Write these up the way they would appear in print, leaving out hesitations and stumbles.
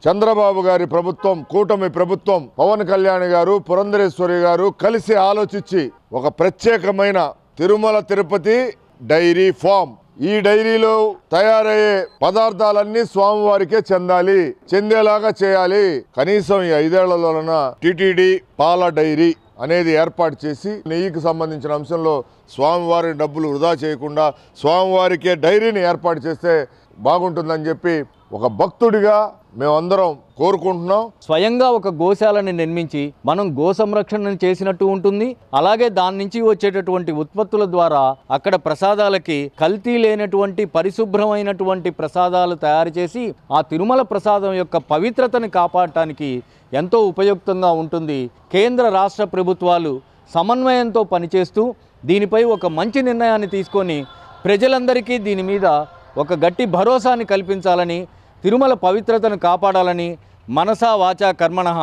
చంద్రబాబు గారి ప్రభుత్వం, కూటమి ప్రభుత్వం, పవన్ కళ్యాణ్ గారు, పురంధరేశ్వరి గారు కలిసి ఆలోచించి ఒక ప్రత్యేకమైన తిరుమల తిరుపతి డైరీ ఫామ్, ఈ డైరీలో తయారయ్యే పదార్థాలన్నీ స్వామివారికే చెందేలాగా చేయాలి. కనీసం ఈ 5 ఏళ్లలోన టిటిడి పాల డైరీ అనేది ఏర్పాటు చేసి నెయ్యికి సంబంధించిన అంశంలో స్వామివారి డబ్బులు వృధా చేయకుండా స్వామివారికే డైరీని ఏర్పాటు చేస్తే బాగుంటుందని చెప్పి ఒక భక్తుడిగా మేమందరం కోరుకుంటున్నాం. స్వయంగా ఒక గోశాలని నిర్మించి మనం గో సంరక్షణ చేసినట్టు ఉంటుంది. అలాగే దాని నుంచి వచ్చేటటువంటి ఉత్పత్తుల ద్వారా అక్కడ ప్రసాదాలకి కల్తీ లేనటువంటి పరిశుభ్రమైనటువంటి ప్రసాదాలు తయారు చేసి ఆ తిరుమల ప్రసాదం యొక్క పవిత్రతని కాపాడటానికి ఎంతో ఉపయుక్తంగా ఉంటుంది. కేంద్ర రాష్ట్ర ప్రభుత్వాలు సమన్వయంతో పనిచేస్తూ దీనిపై ఒక మంచి నిర్ణయాన్ని తీసుకొని ప్రజలందరికీ దీని మీద ఒక గట్టి భరోసాని కల్పించాలని, తిరుమల పవిత్రతను కాపాడాలని మనసా వాచా కర్మణః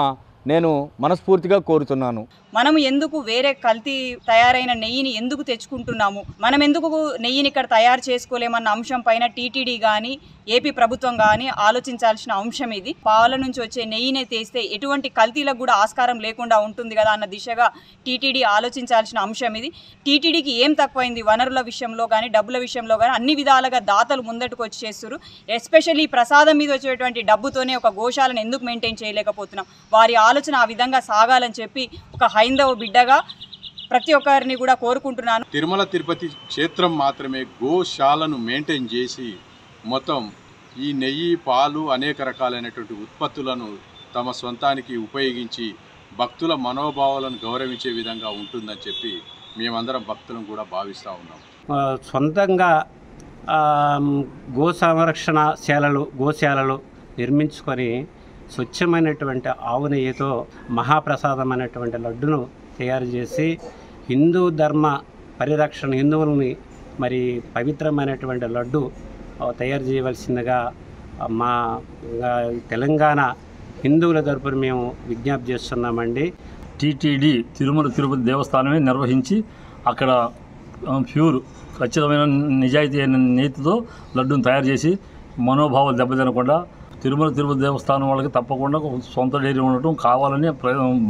నేను మనస్ఫూర్తిగా కోరుతున్నాను. మనం ఎందుకు వేరే కల్తీ తయారైన నెయ్యిని ఎందుకు తెచ్చుకుంటున్నాము, మనం ఎందుకు నెయ్యిని ఇక్కడ తయారు చేసుకోలేమన్న అంశం పైన టీటీడీ కానీ ఏపీ ప్రభుత్వం కానీ ఆలోచించాల్సిన అంశం ఇది. పాల నుంచి వచ్చే నెయ్యిని తీస్తే ఎటువంటి కల్తీలకు కూడా ఆస్కారం లేకుండా ఉంటుంది కదా అన్న దిశగా టీటీడీ ఆలోచించాల్సిన అంశం ఇది. టీటీడీకి ఏం తక్కువైంది? వనరుల విషయంలో కానీ డబ్బుల విషయంలో కానీ అన్ని విధాలుగా దాతలు ముందటకు వచ్చి చేస్తారు. ఎస్పెషల్లీ ప్రసాదం మీద వచ్చేటువంటి డబ్బుతోనే ఒక గోశాలను ఎందుకు మెయింటైన్ చేయలేకపోతున్నాం? వారి ఆలోచన ఆ విధంగా సాగాలని చెప్పి ఒక హైందవ బిడ్డగా ప్రతి ఒక్కరిని కూడా కోరుకుంటున్నాను. తిరుమల తిరుపతి క్షేత్రం మాత్రమే గోశాలను మెయింటైన్ చేసి మొత్తం ఈ నెయ్యి, పాలు, అనేక రకాలైనటువంటి ఉత్పత్తులను తమ సొంతానికి ఉపయోగించి భక్తుల మనోభావాలను గౌరవించే విధంగా ఉంటుందని చెప్పి మేమందరం భక్తులను కూడా భావిస్తూ ఉన్నాం. సొంతంగా గో సంరక్షణ గోశాలలు నిర్మించుకొని స్వచ్ఛమైనటువంటి ఆవు నెయ్యితో మహాప్రసాదమైనటువంటి లడ్డును తయారు చేసి హిందూ ధర్మ పరిరక్షణ, హిందువులని మరి పవిత్రమైనటువంటి లడ్డు తయారు చేయవలసిందిగా మా తెలంగాణ హిందువుల తరపున మేము విజ్ఞప్తి చేస్తున్నామండి. టీటీడీ తిరుమల తిరుపతి దేవస్థానమే నిర్వహించి అక్కడ ప్యూర్ ఖచ్చితమైన నిజాయితీ అయిన నీతితో లడ్డూని తయారు చేసి మనోభావాలు దెబ్బతినకుండా తిరుమల తిరుపతి దేవస్థానం వాళ్ళకి తప్పకుండా సొంత డైరీ ఉండటం కావాలని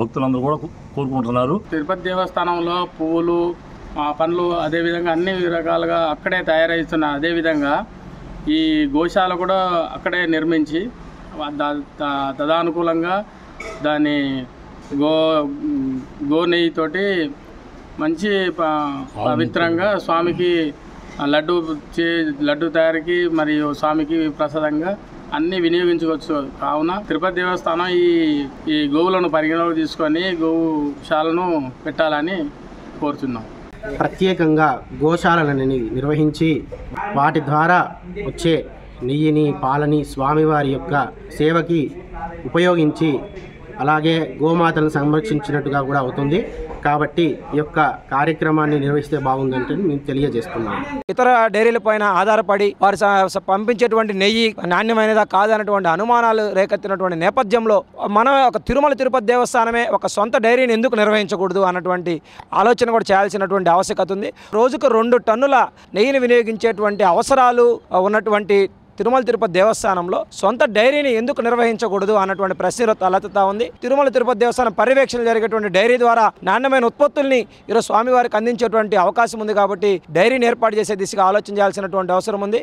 భక్తులందరూ కూడా కోరుకుంటున్నారు. తిరుపతి దేవస్థానంలో పువ్వులు, పండ్లు, అదేవిధంగా అన్ని రకాలుగా అక్కడే తయారవుతున్నారు. అదేవిధంగా ఈ గోశాల కూడా అక్కడే నిర్మించి తదానుకూలంగా దాన్ని గో నెయ్యితోటి మంచి పవిత్రంగా స్వామికి లడ్డు తయారీకి మరియు స్వామికి ప్రసాదంగా అన్నీ వినియోగించుకోవచ్చు. కావున తిరుపతి దేవస్థానం ఈ గోవులను పరిగణలోకి తీసుకొని గోశాలను పెట్టాలని కోరుతున్నాం. ప్రత్యేకంగా గోశాలను నిర్వహించి వాటి ద్వారా వచ్చే నెయ్యిని, పాలని స్వామివారి యొక్క సేవకి ఉపయోగించి అలాగే గోమాతలను సంరక్షించినట్టుగా కూడా అవుతుంది. కాబట్టి ఈ యొక్క కార్యక్రమాన్ని నిర్వహిస్తే బాగుందంటే మేము తెలియజేస్తున్నాము. ఇతర డైరీల పైన ఆధారపడి వారు పంపించేటువంటి నెయ్యి నాణ్యమైనదా కాదన్నటువంటి అనుమానాలు రేకెత్తినటువంటి నేపథ్యంలో మనం ఒక తిరుమల తిరుపతి దేవస్థానమే ఒక సొంత డైరీని ఎందుకు నిర్వహించకూడదు అన్నటువంటి ఆలోచన కూడా చేయాల్సినటువంటి ఆవశ్యకత ఉంది. రోజుకు 2 టన్నుల నెయ్యిని వినియోగించేటువంటి అవసరాలు ఉన్నటువంటి తిరుమల తిరుపతి దేవస్థానంలో సొంత డైరీని ఎందుకు నిర్వహించకూడదు అన్నటువంటి ప్రశ్న తలెత్తుతా ఉంది. తిరుమల తిరుపతి దేవస్థానం పర్యవేక్షణ జరిగేటువంటి డైరీ ద్వారా నాణ్యమైన ఉత్పత్తుల్ని ఈరోజు స్వామివారికి అందించేటువంటి అవకాశం ఉంది. కాబట్టి డైరీని ఏర్పాటు చేసే దిశగా ఆలోచన చేయాల్సినటువంటి అవసరం ఉంది.